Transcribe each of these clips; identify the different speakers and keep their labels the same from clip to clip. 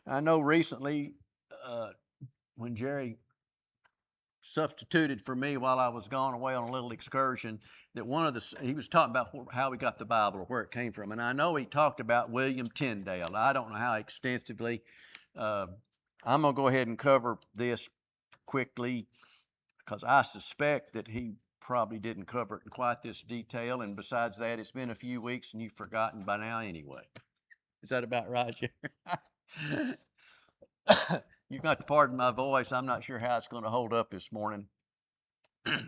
Speaker 1: I know recently when Jerry substituted for me while I was gone away on a little excursion, that he was talking about how he got the Bible or where it came from, and I know he talked about William Tyndale. I don't know how extensively. Uh, I'm gonna go ahead and cover this quickly because I suspect that he probably didn't cover it in quite this detail. And besides that, it's been a few weeks and you've forgotten by now anyway. Is that about right, Jerry? You've got to pardon my voice. I'm not sure how it's going to hold up this morning.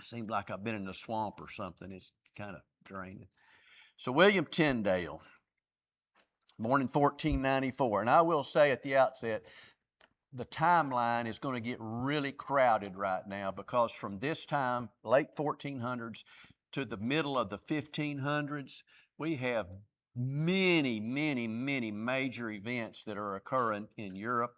Speaker 1: Seems like I've been in the swamp or something. It's kind of draining. So, William Tyndale, born in 1494. And I will say at the outset, the timeline is going to get really crowded right now because from this time, late 1400s, to the middle of the 1500s, we have many major events that are occurring in Europe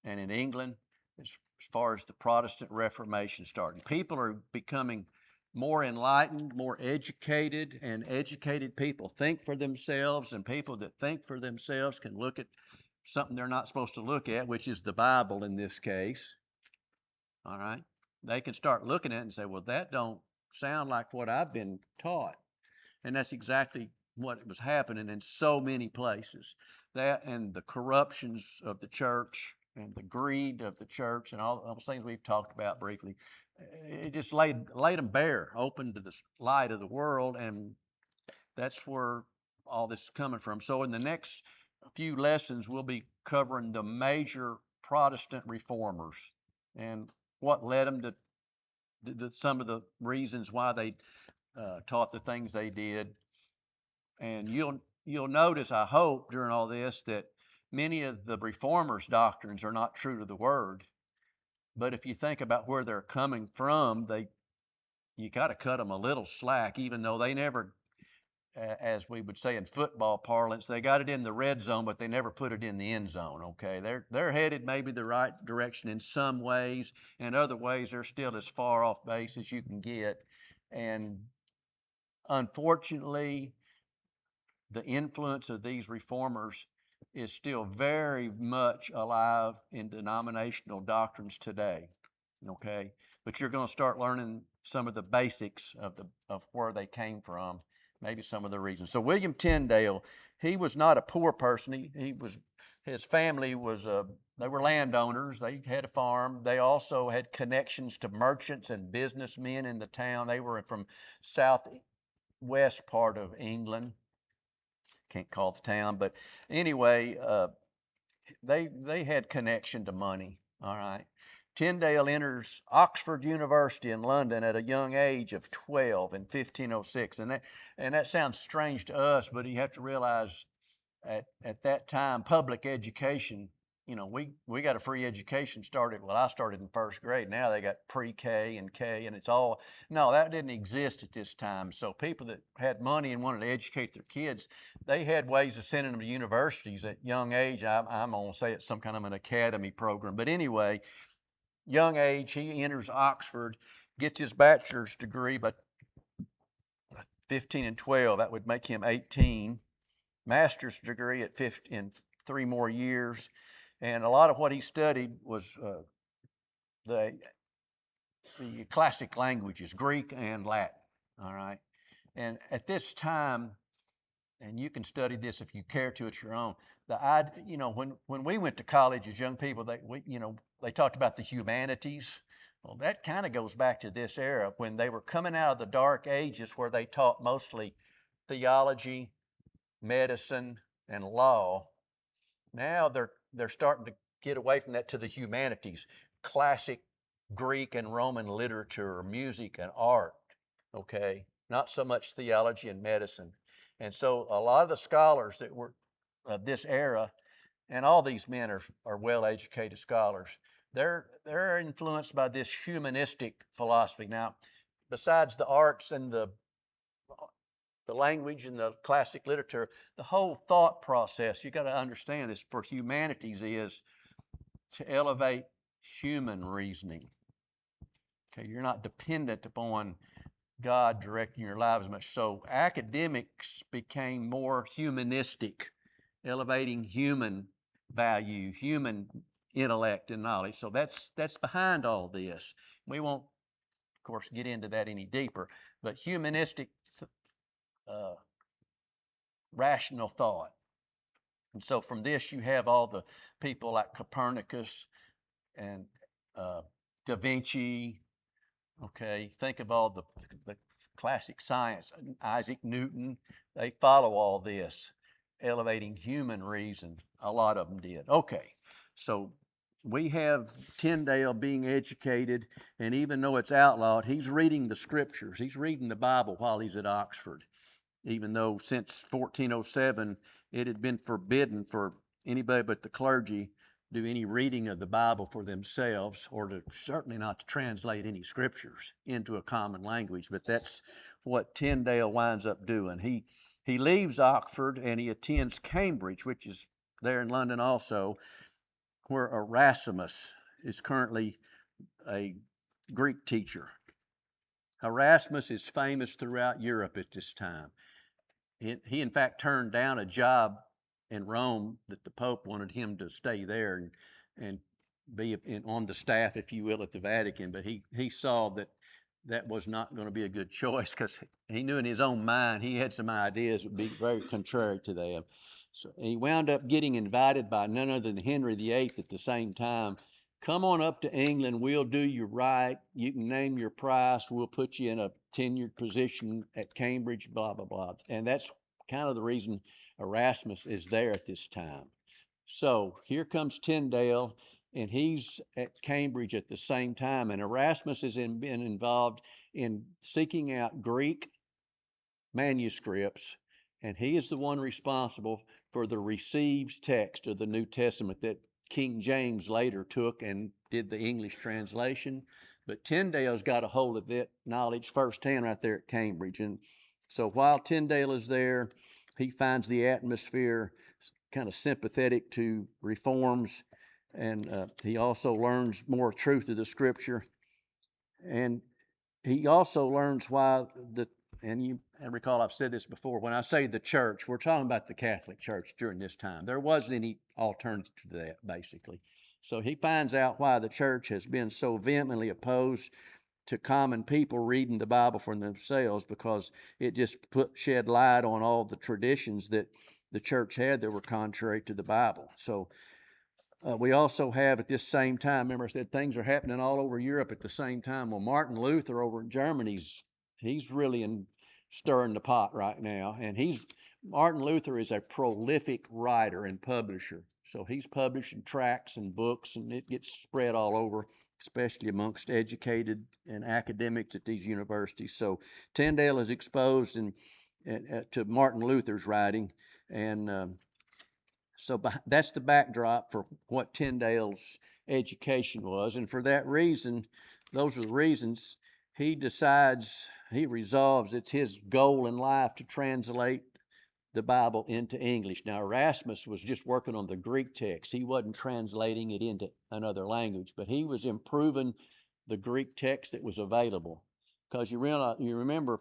Speaker 1: and in England as far as the Protestant Reformation starting. People are becoming more enlightened, more educated, and educated people think for themselves, and people that think for themselves can look at something they're not supposed to look at, which is the Bible in this case. All right? They can start looking at it and say, well, that don't sound like what I've been taught. And that's exactly what was happening in so many places. That and the corruptions of the church and the greed of the church and all those things we've talked about briefly, it just laid them bare, open to the light of the world, and that's where all this is coming from. So in the next few lessons, we'll be covering the major Protestant reformers and what led them to some of the reasons why they taught the things they did. And you'll notice, I hope, during all this that many of the reformers' doctrines are not true to the Word. But if you think about where they're coming from, you got to cut them a little slack, even though they never, as we would say in football parlance, they got it in the red zone, but they never put it in the end zone. Okay, they're headed maybe the right direction in some ways, and other ways they're still as far off base as you can get. And unfortunately, the influence of these reformers is still very much alive in denominational doctrines today. Okay, but you're going to start learning some of the basics of where they came from, maybe some of the reasons. So William Tyndale, he was not a poor person. His family was they were landowners. They had a farm. They also had connections to merchants and businessmen in the town. They were from southwest part of England. Can't call the town, but anyway, they had connection to money. All right. Tyndale enters Oxford University in London at a young age of 12 in 1506. And that sounds strange to us, but you have to realize at that time, public education, we got a free education started. Well, I started in first grade. Now they got pre-K and K, and no, that didn't exist at this time. So people that had money and wanted to educate their kids, they had ways of sending them to universities at young age. I'm going to say it's some kind of an academy program. But anyway, young age, he enters Oxford, gets his bachelor's degree by 15 and 12. That would make him 18. Master's degree at 15, in 3 more years. And a lot of what he studied was the classic languages, Greek and Latin. All right. And at this time, and you can study this if you care to at your own. When we went to college as young people, they talked about the humanities. Well, that kind of goes back to this era when they were coming out of the dark ages where they taught mostly theology, medicine, and law. Now they're starting to get away from that to the humanities, classic Greek and Roman literature, music and art. Okay, not so much theology and medicine. And so a lot of the scholars that were of this era, and all these men are well-educated scholars, they're influenced by this humanistic philosophy. Now, besides the arts and the language and the classic literature, the whole thought process, you got to understand this, for humanities is to elevate human reasoning. Okay, you're not dependent upon God directing your life as much. So academics became more humanistic, elevating human value, human intellect and knowledge. So that's behind all this. We won't, of course, get into that any deeper, but humanistic rational thought. And so from this, you have all the people like Copernicus and Da Vinci. Okay, think of all the classic science, Isaac Newton. They follow all this, elevating human reason. A lot of them did. Okay, so we have Tyndale being educated, and even though it's outlawed, he's reading the scriptures. He's reading the Bible while he's at Oxford, even though since 1407 it had been forbidden for anybody but the clergy to do any reading of the Bible for themselves, or to certainly not to translate any scriptures into a common language. But that's what Tyndale winds up doing. He leaves Oxford and he attends Cambridge, which is there in London also, where Erasmus is currently a Greek teacher. Erasmus is famous throughout Europe at this time. He in fact turned down a job in Rome that the Pope wanted him to stay there and be on the staff, if you will, at the Vatican. But he saw that was not going to be a good choice, because he knew in his own mind he had some ideas that would be very contrary to them. So he wound up getting invited by none other than Henry VIII at the same time. Come on up to England, we'll do you right. You can name your price. We'll put you in a tenured position at Cambridge, blah, blah, blah. And that's kind of the reason Erasmus is there at this time. So here comes Tyndale, and he's at Cambridge at the same time. And Erasmus has been involved in seeking out Greek manuscripts, and he is the one responsible for the received text of the New Testament that King James later took and did the English translation. But Tyndale's got a hold of that knowledge firsthand right there at Cambridge. And so while Tyndale is there, he finds the atmosphere kind of sympathetic to reforms, and he also learns more truth of the Scripture. And he also learns why and recall I've said this before, when I say the church, we're talking about the Catholic Church during this time. There wasn't any alternative to that, basically. So he finds out why the church has been so vehemently opposed to common people reading the Bible for themselves, because it just shed light on all the traditions that the church had that were contrary to the Bible. So we also have at this same time, remember I said things are happening all over Europe at the same time. Well, Martin Luther over in Germany, he's really stirring the pot right now. And Martin Luther is a prolific writer and publisher. So he's publishing tracts and books, and it gets spread all over, especially amongst educated and academics at these universities. So Tyndale is exposed to Martin Luther's writing, and so that's the backdrop for what Tyndale's education was. And for that reason, those are the reasons he resolves it's his goal in life to translate the Bible into English. Now, Erasmus was just working on the Greek text. He wasn't translating it into another language, but he was improving the Greek text that was available. Because you remember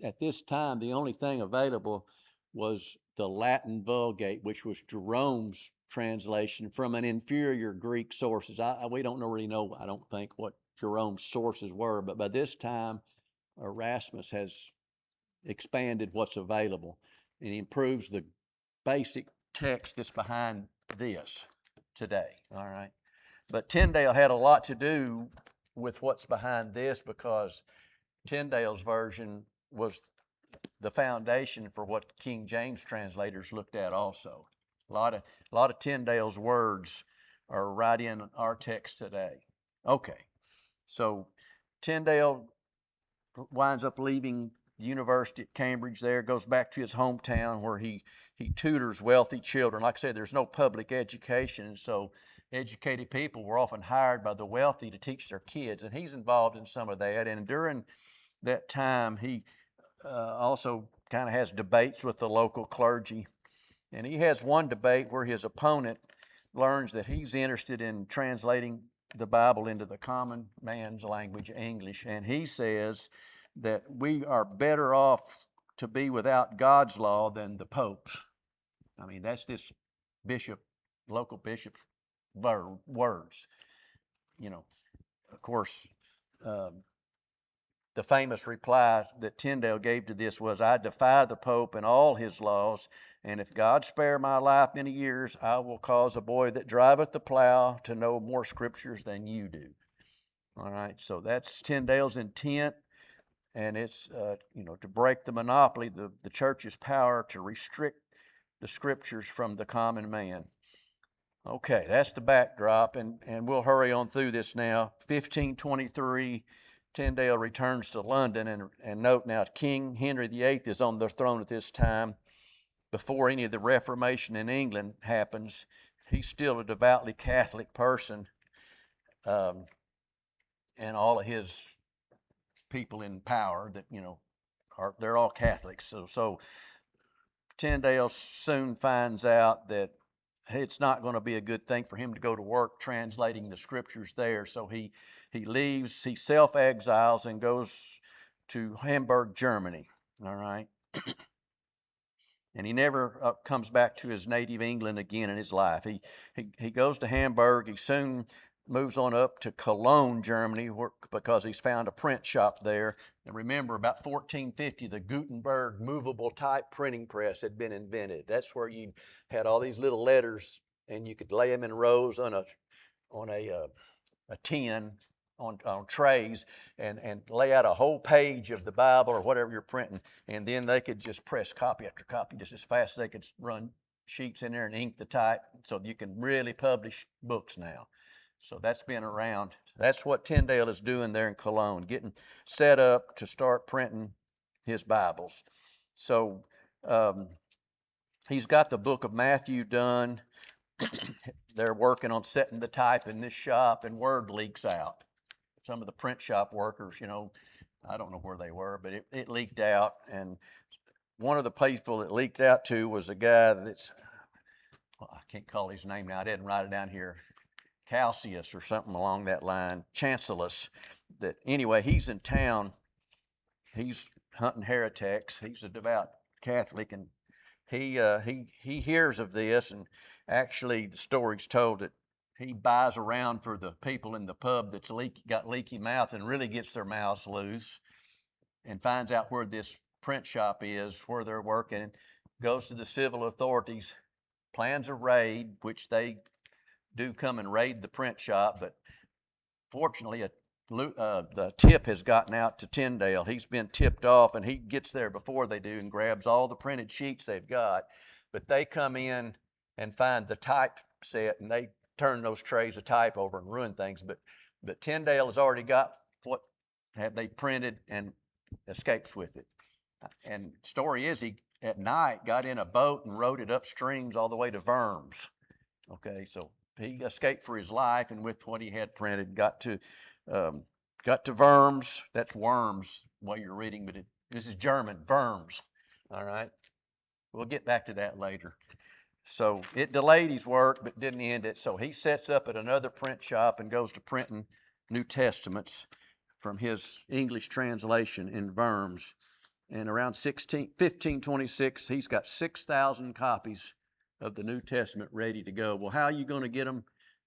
Speaker 1: at this time, the only thing available was the Latin Vulgate, which was Jerome's translation from an inferior Greek sources. We don't really know, I don't think, what Jerome's sources were, but by this time, Erasmus has expanded what's available, and he improves the basic text that's behind this today, all right? But Tyndale had a lot to do with what's behind this, because Tyndale's version was the foundation for what King James translators looked at also. A lot of Tyndale's words are right in our text today. Okay, so Tyndale winds up leaving the university at Cambridge there, goes back to his hometown where he tutors wealthy children. Like I said, there's no public education, so educated people were often hired by the wealthy to teach their kids, and he's involved in some of that. And during that time, he also kind of has debates with the local clergy. And he has one debate where his opponent learns that he's interested in translating the Bible into the common man's language, English. And he says that we are better off to be without God's law than the Pope's. I mean, that's this Bishop local bishop's words. You know, of course, the famous reply that Tyndale gave to this was, "I defy the Pope and all his laws, and if God spare my life many years, I will cause a boy that driveth the plow to know more scriptures than you do." All right, so that's Tyndale's intent, and it's to break the monopoly, the church's power to restrict the scriptures from the common man. Okay, that's the backdrop, and we'll hurry on through this now. 1523, Tyndale returns to London, and note now, King Henry VIII is on the throne at this time. Before any of the Reformation in England happens, he's still a devoutly Catholic person, and all of his people in power that they're all Catholics. So Tyndale soon finds out that it's not going to be a good thing for him to go to work translating the scriptures there. So he leaves, he self-exiles and goes to Hamburg, Germany. All right. And he never comes back to his native England again in his life. He goes to Hamburg. He soon moves on up to Cologne, Germany, because he's found a print shop there. And remember, about 1450, the Gutenberg movable type printing press had been invented. That's where you had all these little letters, and you could lay them in rows on a tin, on trays, and lay out a whole page of the Bible or whatever you're printing, and then they could just press copy after copy just as fast as they could run sheets in there and ink the type, so you can really publish books now. So that's been around. That's what Tyndale is doing there in Cologne, getting set up to start printing his Bibles. So he's got the book of Matthew done. They're working on setting the type in this shop, and word leaks out. Some of the print shop workers, I don't know where they were, but it leaked out. And one of the people it leaked out to was a guy I can't call his name now. I didn't write it down here. Calcius or something along that line, Chancellus. That anyway, he's in town. He's hunting heretics. He's a devout Catholic, and he hears of this, and actually the story's told that he buys around for the people in the pub that's got leaky mouth and really gets their mouths loose, and finds out where this print shop is, where they're working, goes to the civil authorities, plans a raid, which they do come and raid the print shop, but fortunately the tip has gotten out to Tyndale. He's been tipped off, and he gets there before they do and grabs all the printed sheets they've got. But they come in and find the type set, and they turn those trays of type over and ruin things. But Tyndale has already got what have they printed and escapes with it. And the story is he at night got in a boat and rowed it upstreams all the way to Worms. Okay, so he escaped for his life, and with what he had printed, got to Worms. That's Worms while you're reading, but this is German, Worms. All right, we'll get back to that later. So it delayed his work, but didn't end it. So he sets up at another print shop and goes to printing New Testaments from his English translation in Worms. And around 1526, he's got 6,000 copies of the New Testament ready to go. Well, how are you going to get them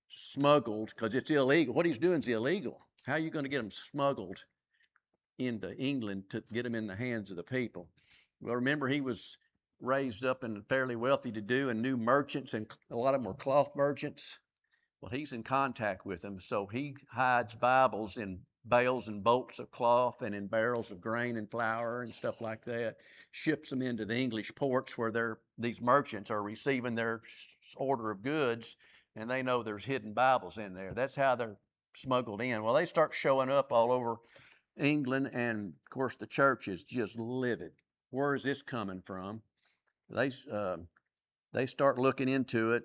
Speaker 1: smuggled? Because it's illegal. What he's doing is illegal. How are you going to get them smuggled into England to get them in the hands of the people? Well, remember, he was raised up and fairly wealthy to do, and knew merchants, and a lot of them were cloth merchants. Well, he's in contact with them, so he hides Bibles in bales and bolts of cloth and in barrels of grain and flour and stuff like that, ships them into the English ports where these merchants are receiving their order of goods, and they know there's hidden Bibles in there. That's how they're smuggled in. Well, they start showing up all over England, and of course the church is just livid. Where is this coming from? They start looking into it.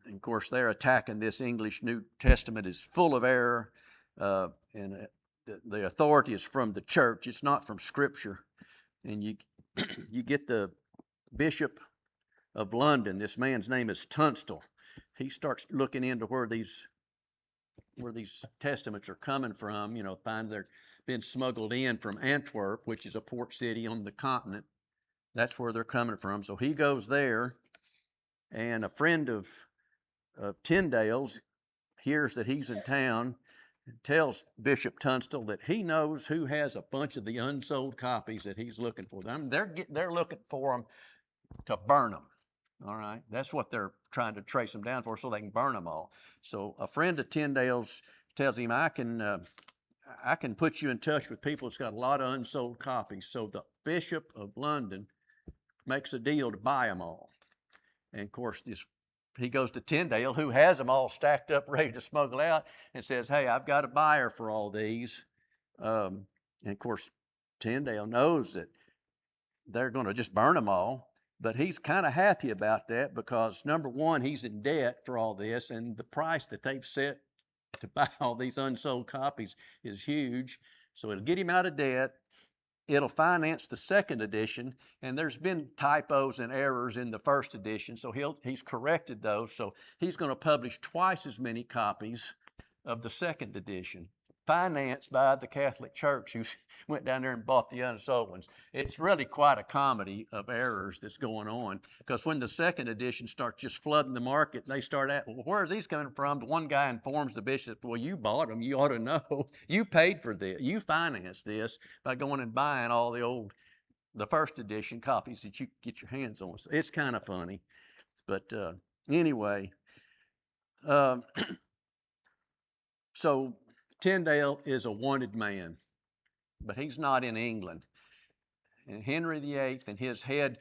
Speaker 1: And of course, they're attacking this English New Testament is full of error, and the authority is from the church. It's not from Scripture. And you get the Bishop of London. This man's name is Tunstall. He starts looking into where these testaments are coming from. Find they're been smuggled in from Antwerp, which is a port city on the continent. That's where they're coming from. So he goes there, And a friend of Tyndale's hears that he's in town and tells Bishop Tunstall that he knows who has a bunch of the unsold copies that he's looking for. I mean, they're looking for them to burn them. All right, that's what they're trying to trace them down for, so they can burn them all. So a friend of Tyndale's tells him, I can put you in touch with people that's got a lot of unsold copies. So the Bishop of London makes a deal to buy them all. And of course, he goes to Tyndale, who has them all stacked up, ready to smuggle out, and says, hey, I've got a buyer for all these. And of course, Tyndale knows that they're going to just burn them all. But he's kind of happy about that because, number one, he's in debt for all this, and the price that they've set to buy all these unsold copies is huge. So it'll get him out of debt. It'll finance the second edition, and there's been typos and errors in the first edition, so he's corrected those. So he's going to publish twice as many copies of the second edition, financed by the Catholic Church, who went down there and bought the unsold ones. It's really quite a comedy of errors that's going on, because when the second edition starts just flooding the market, they start at, well, where are these coming from? One guy informs the bishop, well, you bought them, you ought to know. You paid for this, you financed this by going and buying all the first edition copies that you get your hands on. So it's kind of funny. But anyway, so Tyndale is a wanted man, but he's not in England. And Henry VIII and his head,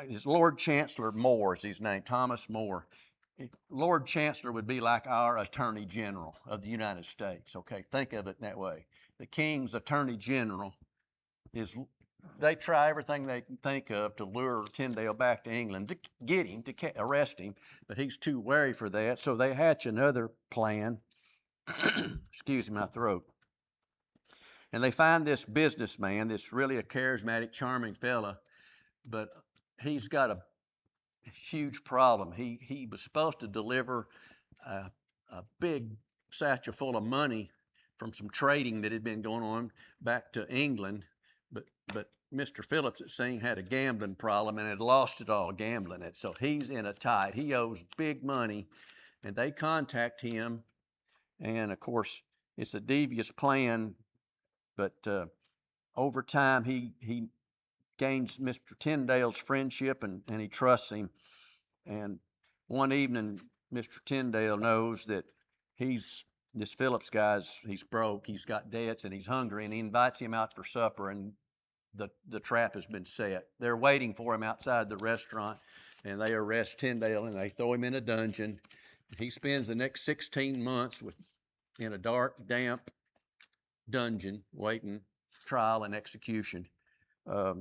Speaker 1: his Lord Chancellor More is his name, Thomas More. Lord Chancellor would be like our Attorney General of the United States, okay? Think of it that way. The King's Attorney General they try everything they can think of to lure Tyndale back to England, to get him, to arrest him, but he's too wary for that, so they hatch another plan. Excuse my throat. And they find this businessman, this really a charismatic, charming fella, but he's got a huge problem. He was supposed to deliver a big satchel full of money from some trading that had been going on back to England, but Mr. Phillips, it seemed, had a gambling problem and had lost it all gambling it. So he's in a tight. He owes big money, and they contact him. And of course, it's a devious plan, but over time, he gains Mr. Tyndale's friendship and he trusts him. And one evening, Mr. Tyndale knows that this Phillips guy's, he's broke, he's got debts, and he's hungry, and he invites him out for supper, and the trap has been set. They're waiting for him outside the restaurant, and they arrest Tyndale, and they throw him in a dungeon. He spends the next 16 months in a dark, damp dungeon waiting trial and execution. A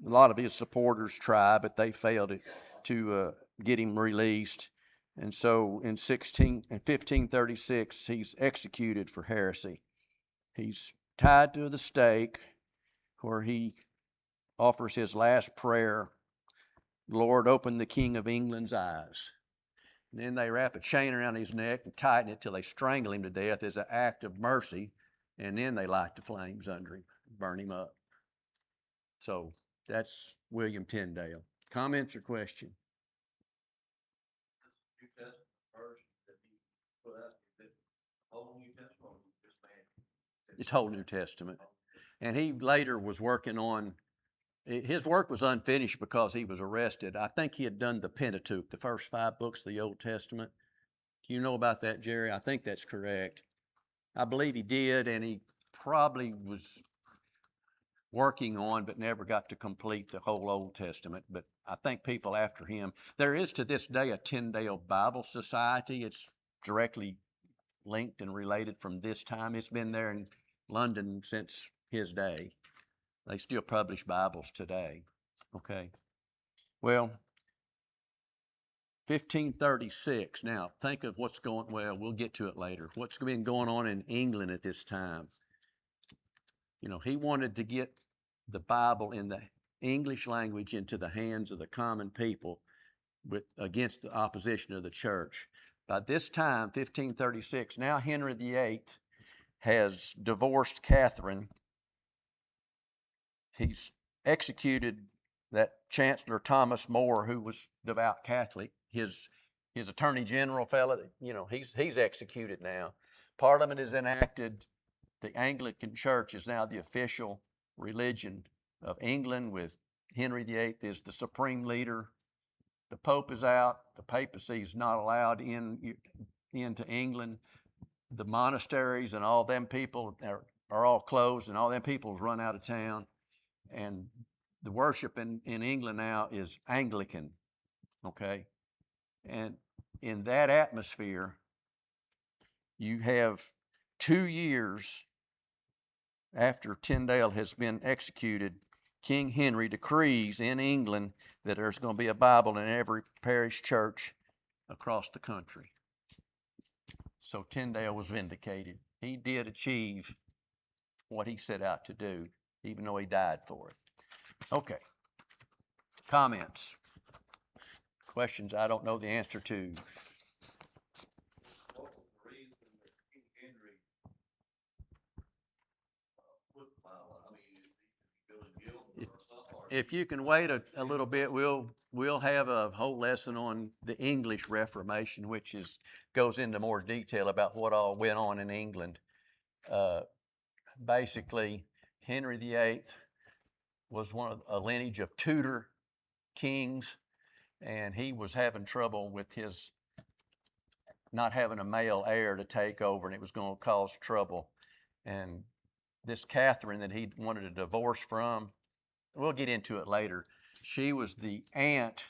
Speaker 1: lot of his supporters try, but they failed to get him released. And so in 1536, he's executed for heresy. He's tied to the stake where he offers his last prayer, Lord, open the King of England's eyes. And then they wrap a chain around his neck and tighten it till they strangle him to death as an act of mercy. And then they light the flames under him, burn him up. So that's William Tyndale. Comments or questions?
Speaker 2: New Testament version that he put up, is it whole New Testament or just man?
Speaker 1: It's whole New Testament. And he later was working on, his work was unfinished because he was arrested. I think he had done the Pentateuch, the first 5 books of the Old Testament. Do you know about that, Jerry? I think that's correct. I believe he did, and he probably was working on but never got to complete the whole Old Testament. But I think people after him, there is to this day a Tyndale Bible Society. It's directly linked and related from this time. It's been there in London since his day. They still publish Bibles today. Okay. Well, 1536. Now, think of what's going, well, we'll get to it later. What's been going on in England at this time? You know, he wanted to get the Bible in the English language into the hands of the common people against the opposition of the church. By this time, 1536, now Henry VIII has divorced Catherine. He's executed that Chancellor Thomas More, who was devout Catholic, his Attorney General fella, you know, he's executed now. Parliament has enacted the Anglican Church is now the official religion of England, with Henry VIII is the supreme leader. The Pope is out. The papacy is not allowed into England. The monasteries and all them people are all closed, and all them people is run out of town. And the worship in England now is Anglican, okay? And in that atmosphere, you have 2 years after Tyndale has been executed, King Henry decrees in England that there's going to be a Bible in every parish church across the country. So Tyndale was vindicated. He did achieve what he set out to do, even though he died for it. Okay. Comments? Questions I don't know the answer to.
Speaker 2: What was the reason that King Henry put the Bible? I mean, is he feeling guilt or something?
Speaker 1: If you can wait a little bit, we'll have a whole lesson on the English Reformation, which goes into more detail about what all went on in England. Basically, Henry VIII was one of a lineage of Tudor kings, and he was having trouble with his not having a male heir to take over, and it was going to cause trouble. And this Catherine that he wanted a divorce from, we'll get into it later. She was the aunt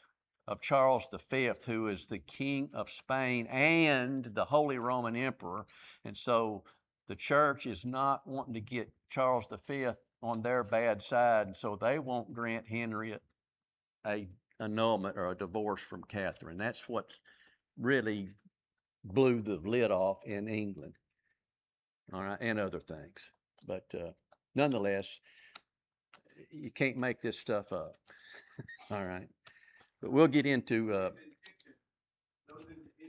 Speaker 1: of Charles V, who is the King of Spain and the Holy Roman Emperor. And so the church is not wanting to get Charles V on their bad side, and so they won't grant Henry a annulment or a divorce from Catherine. That's what's really blew the lid off in England, all right, and other things. But nonetheless, you can't make this stuff up, all right? But we'll get into
Speaker 2: His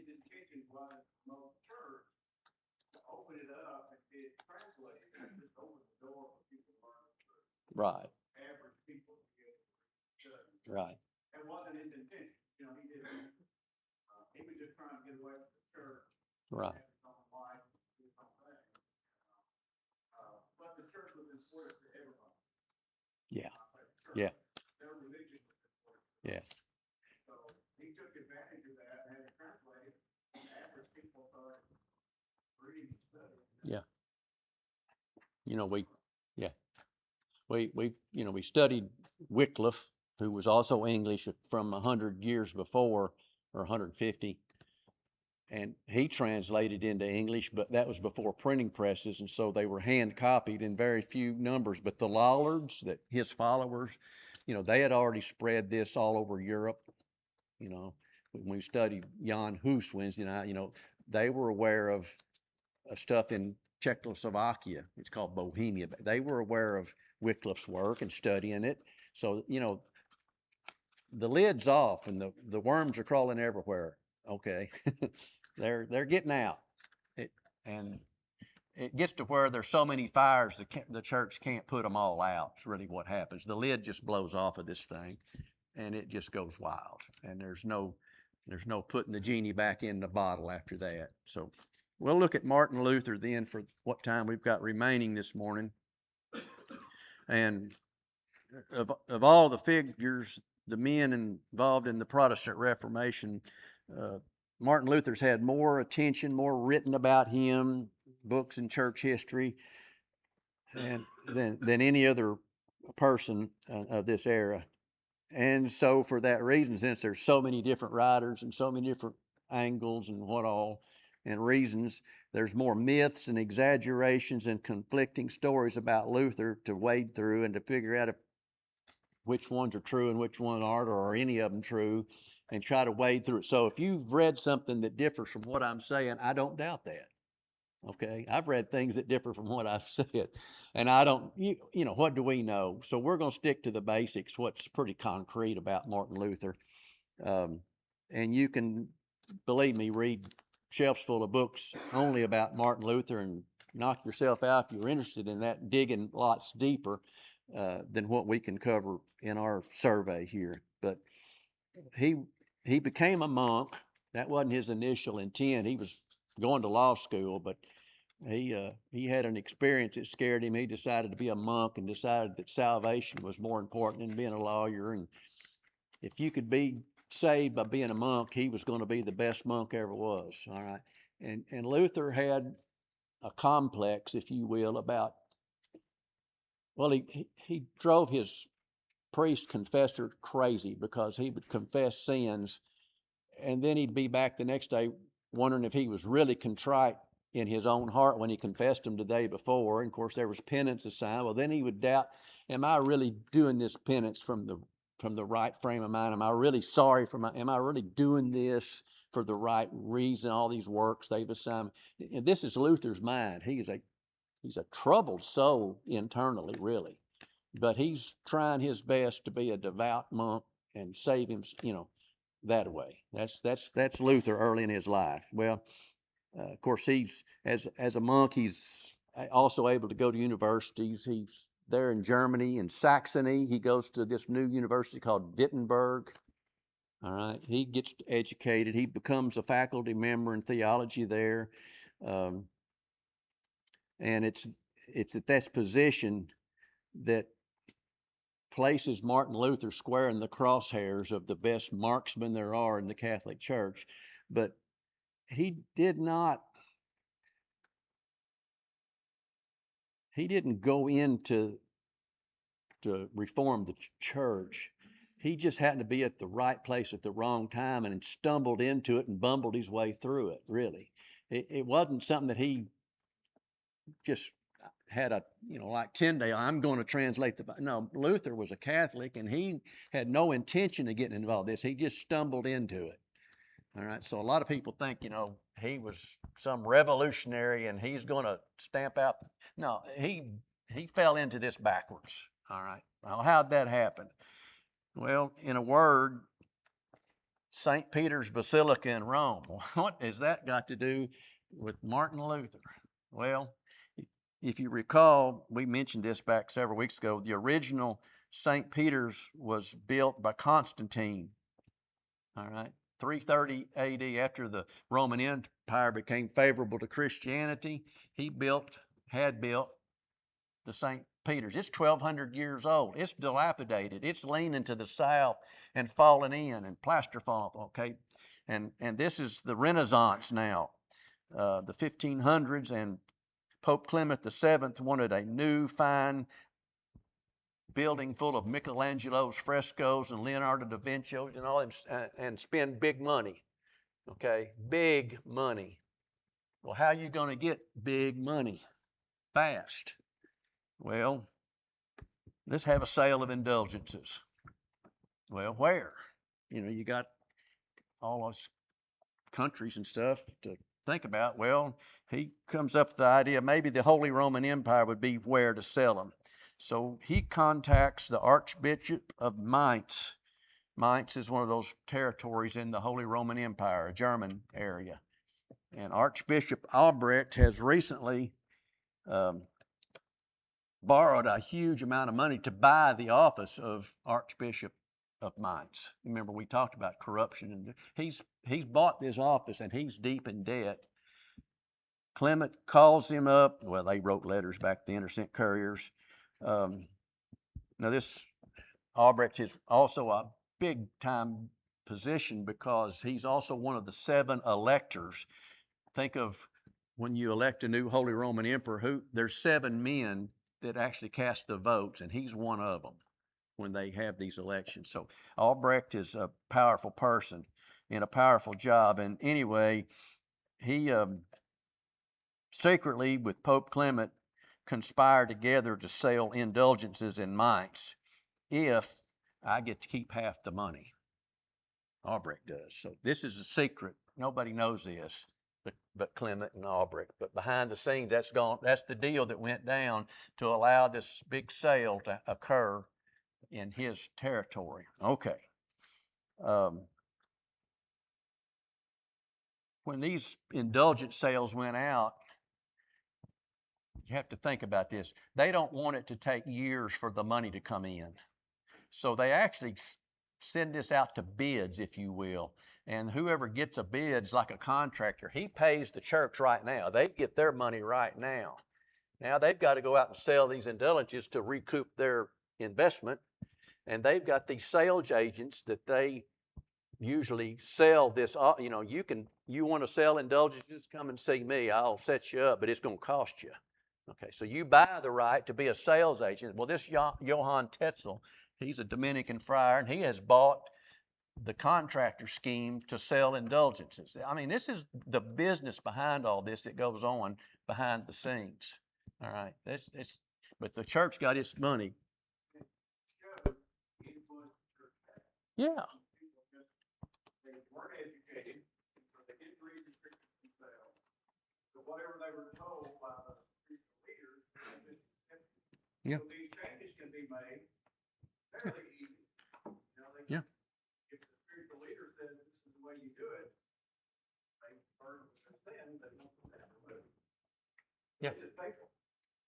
Speaker 2: intention was to promote the church, to open it up and get it translated, and just open the door for people to learn the truth.
Speaker 1: right,
Speaker 2: Average people to get it study.
Speaker 1: right,
Speaker 2: That wasn't his intention. You know, he didn't. He was just trying to get away from the church.
Speaker 1: right.
Speaker 2: Have his own life, his own thing. But the church was important to everybody.
Speaker 1: Yeah,
Speaker 2: Church,
Speaker 1: yeah,
Speaker 2: their religion was important.
Speaker 1: yeah.
Speaker 2: So he took advantage of that and had it translated. And average people started reading and studying.
Speaker 1: Yeah. You know, we studied Wycliffe, who was also English from 100 years before, or 150, and he translated into English, but that was before printing presses, and so they were hand copied in very few numbers. But the Lollards, that his followers, you know, they had already spread this all over Europe. You know, when we studied Jan Hus, you know, they were aware of stuff in Czechoslovakia. It's called Bohemia. They were aware of Wycliffe's work and studying it. So, you know, the lid's off and the worms are crawling everywhere. Okay. they're getting out. And it gets to where there's so many fires the church can't put them all out. It's really what happens. The lid just blows off of this thing and it just goes wild. And there's no putting the genie back in the bottle after that. So we'll look at Martin Luther then for what time we've got remaining this morning. And of all the figures, the men involved in the Protestant Reformation, Martin Luther's had more attention, more written about him, books in church history, and than any other person of this era. And so for that reason, since there's so many different writers and so many different angles and what all and reasons, there's more myths and exaggerations and conflicting stories about Luther to wade through and to figure out which ones are true and which ones aren't, or are any of them true, and try to wade through it. So if you've read something that differs from what I'm saying, I don't doubt that. Okay, I've read things that differ from what I've said, and I don't, you know, what do we know? So we're going to stick to the basics, what's pretty concrete about Martin Luther. And you can, believe me, read shelves full of books only about Martin Luther and knock yourself out if you're interested in that, digging lots deeper. than what we can cover in our survey here. But he he became a monk. That wasn't his initial intent. He was going to law school, but he had an experience that scared him. He decided to be a monk and decided that salvation was more important than being a lawyer. And if you could be saved by being a monk, he was going to be the best monk ever was. All right. And Luther had a complex, if you will, about, well, he drove his priest confessor crazy because he would confess sins and then he'd be back the next day wondering if he was really contrite in his own heart when he confessed them the day before. And of course, there was penance assigned. Well, then he would doubt, am I really doing this penance from the right frame of mind? Am I really sorry am I really doing this for the right reason? All these works they've assigned. And this is Luther's mind. He's a troubled soul internally, really. But he's trying his best to be a devout monk and save him, that way. That's Luther early in his life. Well, of course, he's as a monk, he's also able to go to universities. He's there in Germany, in Saxony. He goes to this new university called Wittenberg. All right, he gets educated. He becomes a faculty member in theology there, and it's at this position that places Martin Luther square in the crosshairs of the best marksmen there are in the Catholic Church. But he didn't go into to reform the church. He just happened to be at the right place at the wrong time and stumbled into it and bumbled his way through it, really. It wasn't something that he just had like Tyndale, I'm going to translate the Bible. No, Luther was a Catholic and he had no intention of getting involved in this. He just stumbled into it. All right. So a lot of people think, he was some revolutionary and he's going to stamp out. No, he fell into this backwards. All right. Well, how'd that happen? Well, in a word, St. Peter's Basilica in Rome. What has that got to do with Martin Luther? Well, if you recall, we mentioned this back several weeks ago. The original St. Peter's was built by Constantine. All right. 330 AD, after the Roman Empire became favorable to Christianity, he had built the St. Peter's. It's 1,200 years old. It's dilapidated. It's leaning to the south and falling in and plaster fall, okay? And this is the Renaissance now, the 1500s, and Pope Clement VII wanted a new, fine building full of Michelangelo's frescoes and Leonardo da Vinci's and all them, and spend big money, okay? Big money. Well, how are you going to get big money fast? Well, let's have a sale of indulgences. Well, where? You got all those countries and stuff to think about. Well, he comes up with the idea maybe the Holy Roman Empire would be where to sell them. So he contacts the Archbishop of Mainz. Mainz is one of those territories in the Holy Roman Empire, a German area. And Archbishop Albrecht has recently borrowed a huge amount of money to buy the office of Archbishop of Mainz. Remember, we talked about corruption, and he's bought this office, and he's deep in debt. Clement calls him up. Well, they wrote letters back then or sent couriers. Now, this Albrecht is also a big-time position because he's also one of the 7 electors. Think of when you elect a new Holy Roman Emperor, there's 7 men that actually cast the votes, and he's one of them when they have these elections. So Albrecht is a powerful person in a powerful job. And anyway, he secretly, with Pope Clement, conspired together to sell indulgences in Mainz if I get to keep half the money. Albrecht does. So this is a secret. Nobody knows this but Clement and Albrecht. But behind the scenes, that's the deal that went down to allow this big sale to occur in his territory. Okay. When these indulgence sales went out, you have to think about this. They don't want it to take years for the money to come in. So they actually send this out to bids, if you will. And whoever gets a bid's like a contractor. He pays the church right now. They get their money right now. Now they've got to go out and sell these indulgences to recoup their investment. And they've got these sales agents that they usually sell this. You know, you want to sell indulgences, come and see me. I'll set you up, but it's going to cost you. Okay, so you buy the right to be a sales agent. Well, this Johann Tetzel, he's a Dominican friar, and he has bought the contractor scheme to sell indulgences. I mean, this is the business behind all this that goes on behind the scenes. All right, but the church got its money. Yeah.
Speaker 2: They weren't educated, so they didn't read the scriptures themselves. So whatever they were told by the spiritual leaders, they just accepted.
Speaker 1: Yeah.
Speaker 2: So these changes can be made fairly easy. You know,
Speaker 1: Yeah.
Speaker 2: If the spiritual leader says this is the way you do it, they burn with their sin, they won't put that to it.
Speaker 1: Yeah.
Speaker 2: Is it faithful?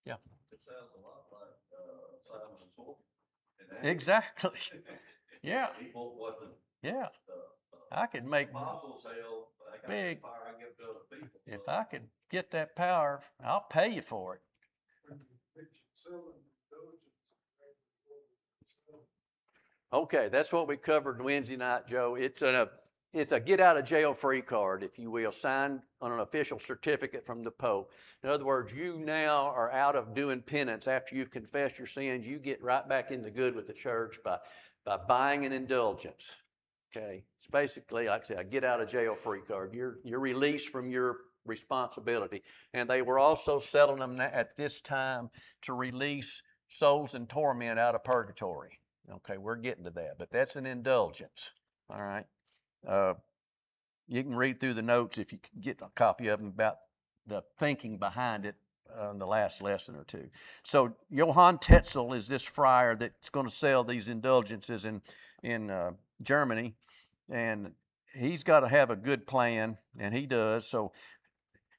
Speaker 1: Yeah.
Speaker 3: It sounds a lot like Simon and Sorcerer.
Speaker 1: Exactly. Yeah.
Speaker 3: People, what the
Speaker 1: Yeah. I could make
Speaker 3: apostles held, I got
Speaker 1: big-
Speaker 3: the power I give to other people.
Speaker 1: if I could get that power, I'll pay you for it. Okay, that's what we covered Wednesday night, Joe. It's a get out of jail free card, if you will, signed on an official certificate from the Pope. In other words, you now are out of doing penance after you've confessed your sins. You get right back into good with the church by buying an indulgence. Okay, it's basically, like I said, a get out of jail free card. You're released from your responsibility. And they were also selling them at this time to release souls in torment out of purgatory. Okay, we're getting to that, but that's an indulgence. All right. You can read through the notes if you can get a copy of them about the thinking behind it in the last lesson or two. So Johann Tetzel is this friar that's going to sell these indulgences in Germany, and he's got to have a good plan, and he does. So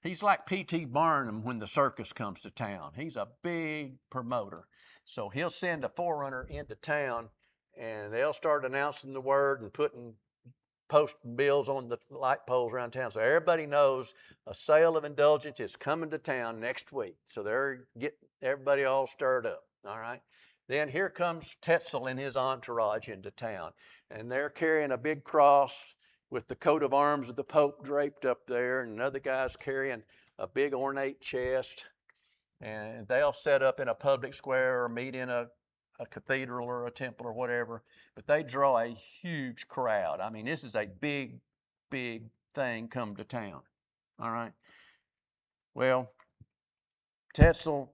Speaker 1: he's like P.T. Barnum when the circus comes to town. He's a big promoter. So he'll send a forerunner into town, and they'll start announcing the word and putting posting bills on the light poles around town. So everybody knows a sale of indulgence is coming to town next week. So they're getting everybody all stirred up. All right. Then here comes Tetzel and his entourage into town, and they're carrying a big cross with the coat of arms of the Pope draped up there, and another guy's carrying a big ornate chest. And they'll set up in a public square or meet in a cathedral or a temple or whatever, but they draw a huge crowd. I mean, this is a big, big thing come to town. All right. Well, Tetzel,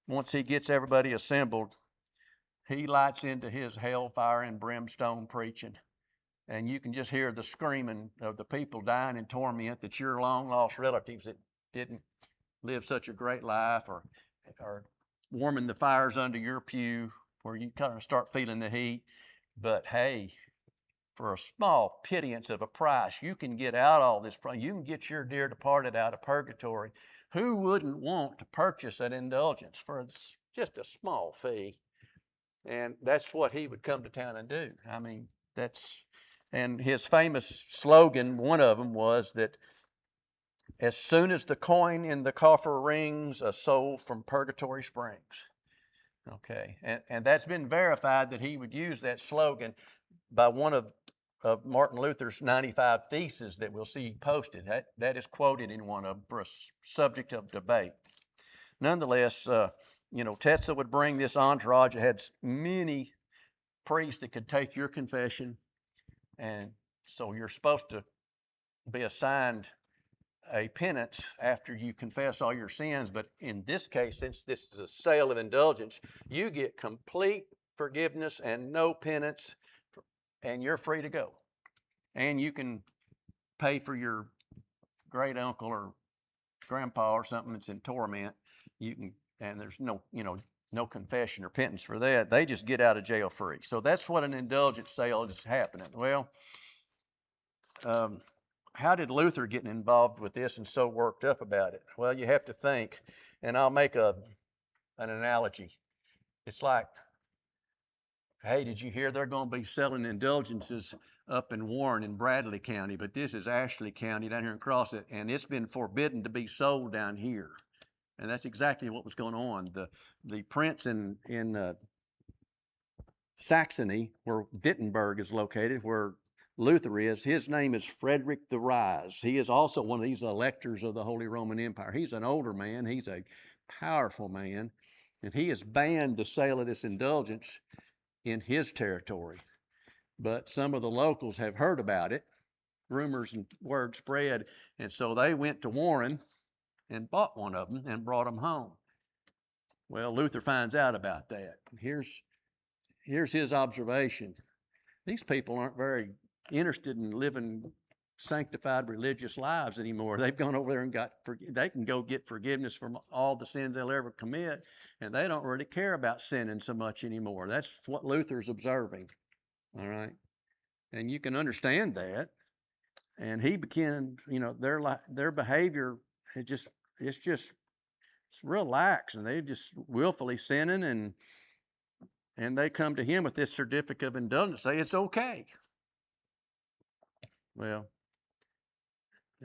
Speaker 1: once he gets everybody assembled, he lights into his hellfire and brimstone preaching. And you can just hear the screaming of the people dying in torment, that your long-lost relatives that didn't live such a great life, or warming the fires under your pew where you kind of start feeling the heat. But hey, for a small pittance of a price, you can get out all this. You can get your dear departed out of purgatory. Who wouldn't want to purchase an indulgence for just a small fee? And that's what he would come to town and do. I mean, and his famous slogan, one of them was that as soon as the coin in the coffer rings, a soul from purgatory springs. Okay, and that's been verified that he would use that slogan by one of Martin Luther's 95 Theses that we'll see posted. That is quoted in one of them for a subject of debate. Nonetheless, Tetzel would bring this entourage. It had many priests that could take your confession, and so you're supposed to be assigned a penance after you confess all your sins. But in this case, since this is a sale of indulgence, you get complete forgiveness and no penance, and you're free to go. And you can pay for your great uncle or grandpa or something that's in torment. You can, and there's no confession or penance for that. They just get out of jail free. So that's what an indulgence sale is happening. Well, how did Luther get involved with this and so worked up about it? Well, you have to think And I'll make an analogy. It's like, hey, did you hear they're going to be selling indulgences up in Warren in Bradley County, but this is Ashley County down here in Crossett, and it's been forbidden to be sold down here. And that's exactly what was going on. The prince in Saxony, where Wittenberg is located, where Luther is, his name is Frederick the Rise. He is also one of these electors of the Holy Roman Empire. He's an older man. He's a powerful man. And he has banned the sale of this indulgence in his territory. But some of the locals have heard about it. Rumors and word spread. And so they went to Warren and bought one of them and brought them home. Well, Luther finds out about that. Here's his observation. These people aren't very interested in living sanctified religious lives anymore. They've gone over there and they can go get forgiveness from all the sins they'll ever commit, and they don't really care about sinning so much anymore. That's what Luther's observing, all right? And you can understand that. And he began, their behavior, it's real lax, and they just willfully sinning, and they come to him with this certificate of indulgence, say it's okay. Well,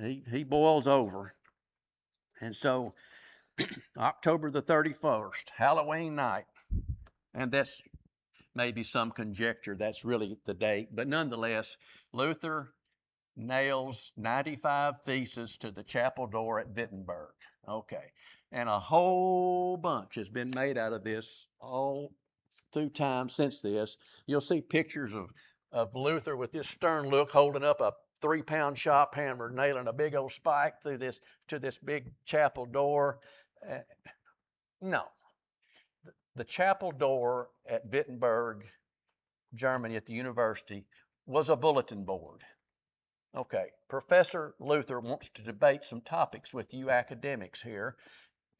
Speaker 1: he boils over. And so October the 31st, Halloween night, and that's maybe some conjecture, that's really the date, but nonetheless, Luther nails 95 theses to the chapel door at Wittenberg. Okay. And a whole bunch has been made out of this all through time since this. You'll see pictures of Luther with this stern look holding up a 3-pound shop hammer, nailing a big old spike through this to this big chapel door. No. The chapel door at Wittenberg, Germany, at the university, was a bulletin board. Okay, Professor Luther wants to debate some topics with you academics here,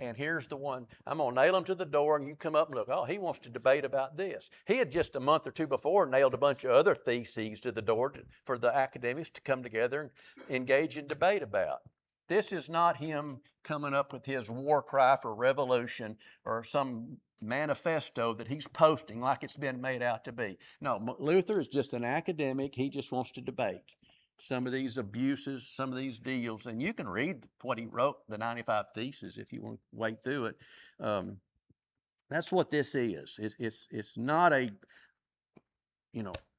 Speaker 1: and here's the one. I'm going to nail him to the door, and you come up and look. Oh, he wants to debate about this. He had just a month or two before nailed a bunch of other theses to the door for the academics to come together and engage in debate about. This is not him coming up with his war cry for revolution or some manifesto that he's posting like it's been made out to be. No, Luther is just an academic. He just wants to debate some of these abuses, some of these deals, and you can read what he wrote, the 95 Theses, if you want to wade through it. That's what this is. It's not a,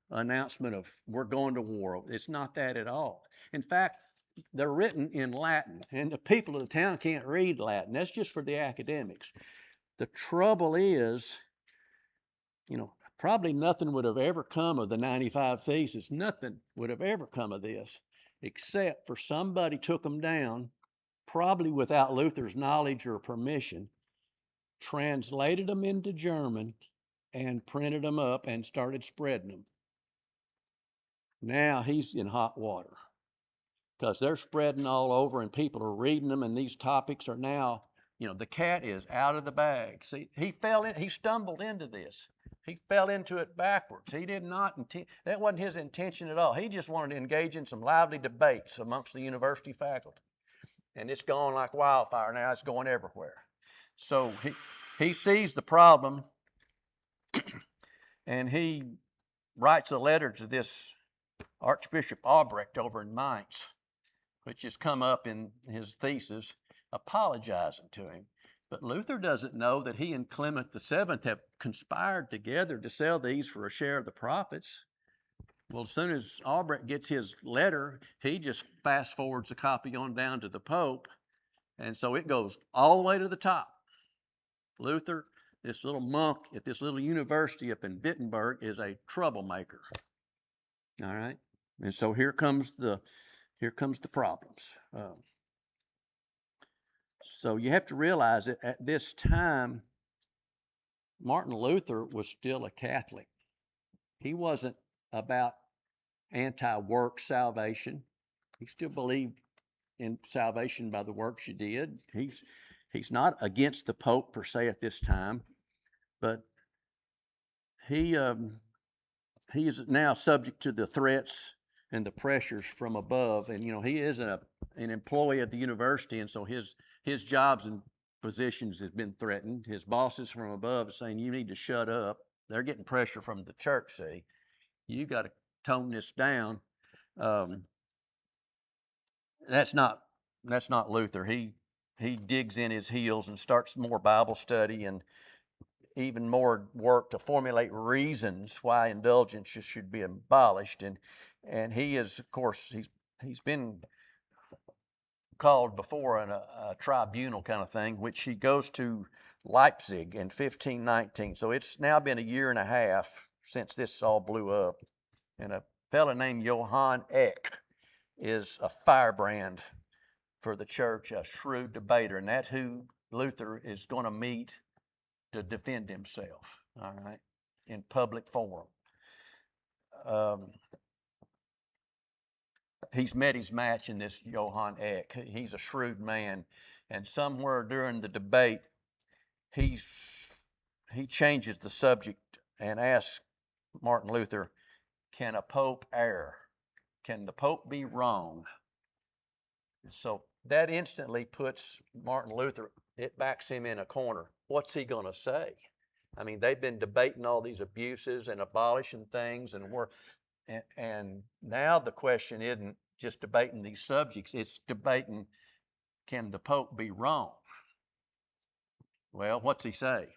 Speaker 1: announcement of we're going to war. It's not that at all. In fact, they're written in Latin, and the people of the town can't read Latin. That's just for the academics. The trouble is, probably nothing would have ever come of the 95 Theses. Nothing would have ever come of this, except for somebody took them down, probably without Luther's knowledge or permission, translated them into German, and printed them up and started spreading them. Now he's in hot water because they're spreading all over and people are reading them, and these topics are now, the cat is out of the bag. See, he stumbled into this. He fell into it backwards. He did not that wasn't his intention at all. He just wanted to engage in some lively debates amongst the university faculty. And it's gone like wildfire now. It's going everywhere. So he sees the problem, and he writes a letter to this Archbishop Albrecht over in Mainz, which has come up in his thesis, apologizing to him. But Luther doesn't know that he and Clement VII have conspired together to sell these for a share of the profits. Well, as soon as Albrecht gets his letter, he just fast forwards a copy on down to the Pope, and so it goes all the way to the top. Luther, this little monk at this little university up in Wittenberg, is a troublemaker. All right, and so here comes the problems. So you have to realize that at this time, Martin Luther was still a Catholic. He wasn't about anti-work salvation. He still believed in salvation by the works you did. He's not against the Pope per se at this time, but he is now subject to the threats and the pressures from above. And he is an employee at the university, and so his job's in positions has been threatened. His bosses from above saying, you need to shut up. They're getting pressure from the church, see. You got to tone this down. That's not Luther. He digs in his heels and starts more Bible study and even more work to formulate reasons why indulgences should be abolished. And he is, of course, he's been called before in a tribunal kind of thing, which he goes to Leipzig in 1519. So it's now been a year and a half since this all blew up. And a fellow named Johann Eck is a firebrand for the church, a shrewd debater, and that's who Luther is going to meet to defend himself, all right, in public forum. He's met his match in this Johann Eck. He's a shrewd man, and somewhere during the debate, he changes the subject and asks Martin Luther, can a pope err? Can the pope be wrong? So that instantly puts Martin Luther, it backs him in a corner. What's he going to say? I mean, they've been debating all these abuses and abolishing things, and now the question isn't just debating these subjects, it's debating, can the Pope be wrong? Well, what's he say?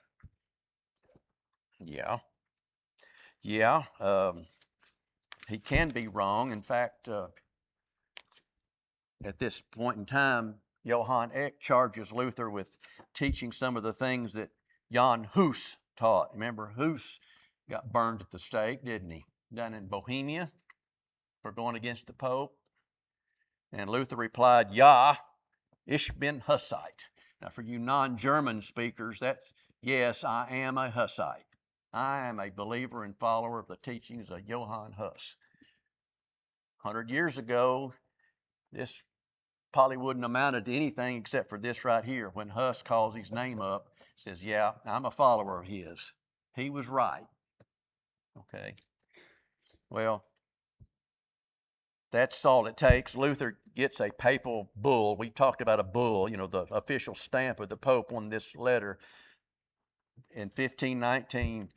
Speaker 1: Yeah, he can be wrong. In fact, at this point in time, Johann Eck charges Luther with teaching some of the things that Jan Hus taught. Remember, Hus got burned at the stake, didn't he? Down in Bohemia for going against the Pope. And Luther replied, Ja, ich bin Hussite. Now, for you non-German speakers, that's, yes, I am a Hussite. I am a believer and follower of the teachings of Johann Hus. 100 years ago, this probably wouldn't have amounted to anything except for this right here. When Hus calls his name up, says, yeah, I'm a follower of his. He was right. Okay. Well, that's all it takes. Luther gets a papal bull. We talked about a bull, the official stamp of the Pope on this letter. In 1519,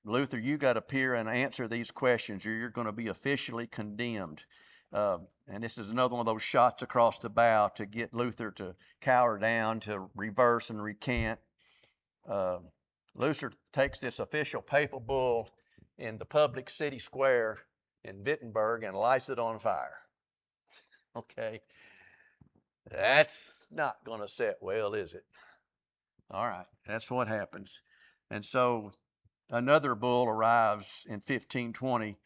Speaker 1: Luther, you got to appear and answer these questions, or you're going to be officially condemned. And this is another one of those shots across the bow to get Luther to cower down, to reverse and recant. Luther takes this official papal bull in the public city square in Wittenberg and lights it on fire. Okay, that's not going to set well, is it? All right, that's what happens. And so another bull arrives in 1520,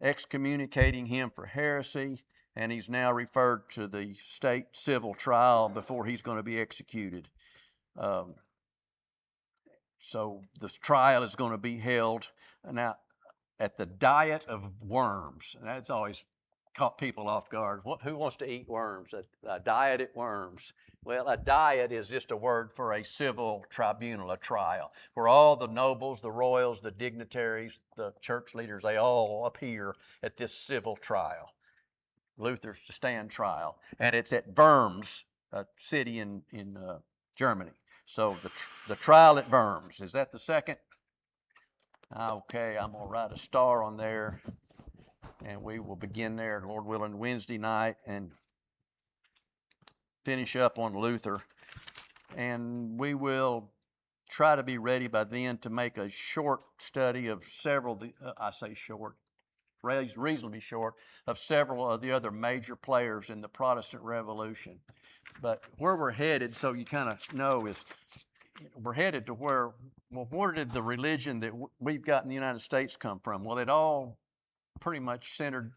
Speaker 1: excommunicating him for heresy, and he's now referred to the state civil trial before he's going to be executed. So this trial is going to be held now at the Diet of Worms. And that's always caught people off guard. Who wants to eat worms? A diet at Worms. Well, a diet is just a word for a civil tribunal, a trial, where all the nobles, the royals, the dignitaries, the church leaders, they all appear at this civil trial. Luther's to stand trial. And it's at Worms, a city in Germany. So the trial at Worms, is that the second? Okay, I'm going to write a star on there, and we will begin there, Lord willing, Wednesday night and finish up on Luther. And we will try to be ready by then to make a short study of several, I say short, reasonably short, of several of the other major players in the Protestant Revolution. But where we're headed, so you kind of know, is we're headed to where did the religion that we've got in the United States come from? Well, it all pretty much centered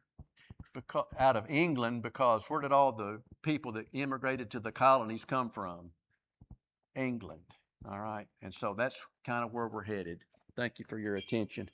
Speaker 1: out of England, because where did all the people that immigrated to the colonies come from? England. All right. And so that's kind of where we're headed. Thank you for your attention.